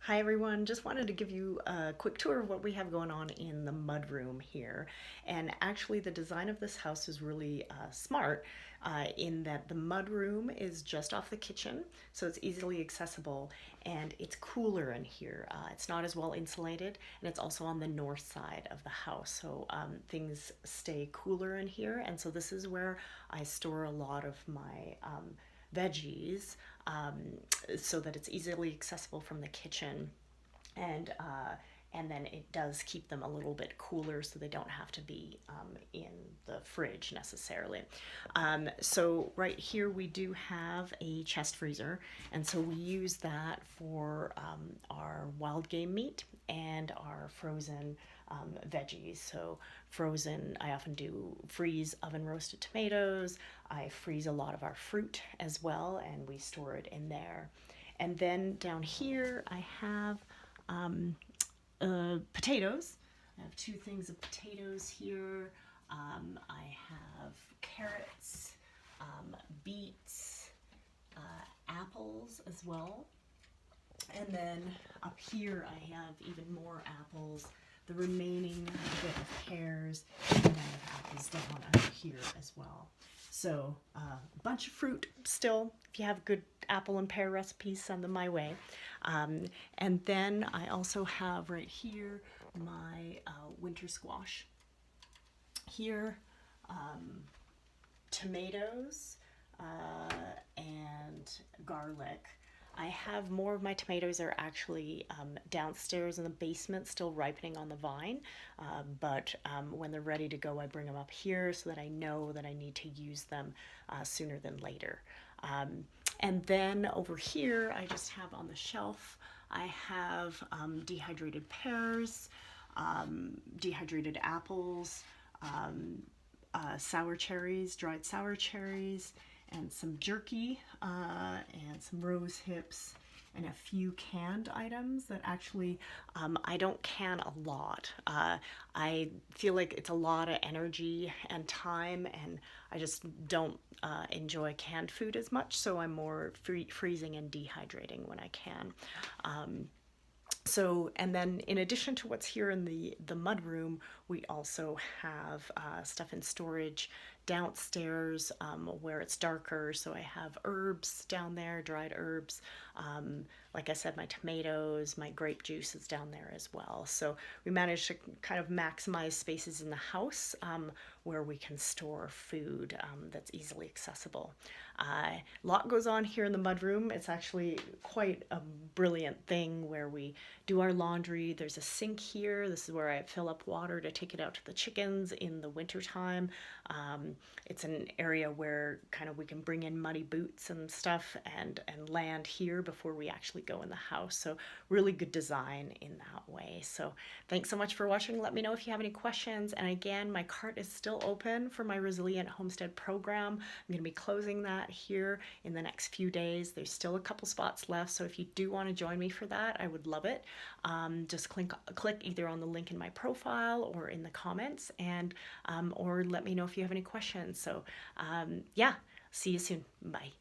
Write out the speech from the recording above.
Hi everyone, just wanted to give you a quick tour of what we have going on in the mudroom here. And actually the design of this house is really smart in that the mudroom is just off the kitchen, so it's easily accessible and it's cooler in here. It's not as well insulated, and it's also on the north side of the house, so things stay cooler in here. And so this is where I store a lot of my veggies, so that it's easily accessible from the kitchen, and and then it does keep them a little bit cooler so they don't have to be in the fridge necessarily. So right here we do have a chest freezer, and so we use that for our wild game meat and our frozen veggies. So frozen, I often do freeze oven roasted tomatoes. I freeze a lot of our fruit as well, and we store it in there. And then down here I have potatoes. I have two things of potatoes here. I have carrots, beets, apples as well. And then up here I have even more apples, the remaining bit of pears, and then I have apples down under here as well. So a bunch of fruit still. If you have good apple and pear recipes, send them my way. And then I also have right here my winter squash. Here, tomatoes and garlic. I have more of my tomatoes are actually downstairs in the basement, still ripening on the vine, but when they're ready to go, I bring them up here so that I know that I need to use them sooner than later. And then over here, I just have on the shelf, I have dehydrated pears, dehydrated apples, sour cherries, dried sour cherries, and some jerky, and some rose hips, and a few canned items that actually I don't can a lot. I feel like it's a lot of energy and time, and I just don't enjoy canned food as much, so I'm more freezing and dehydrating when I can. So, and then in addition to what's here in the mudroom, we also have stuff in storage downstairs where it's darker. So I have herbs down there, dried herbs. Like I said, my tomatoes, my grape juice is down there as well. So we managed to kind of maximize spaces in the house where we can store food that's easily accessible. A lot goes on here in the mudroom. It's actually quite a brilliant thing where we do our laundry. There's a sink here. This is where I fill up water to take it out to the chickens in the wintertime. It's an area where kind of we can bring in muddy boots and stuff and land here before we actually go in the house. So really good design in that way. So thanks so much for watching. Let me know if you have any questions. And again, my cart is still open for my Resilient Homestead Program. I'm going to be closing that here in the next few days. There's still a couple spots left, so if you do want to join me for that, I would love it. Just click either on the link in my profile or in the comments, and or let me know if you have any questions. So yeah, see you soon. Bye.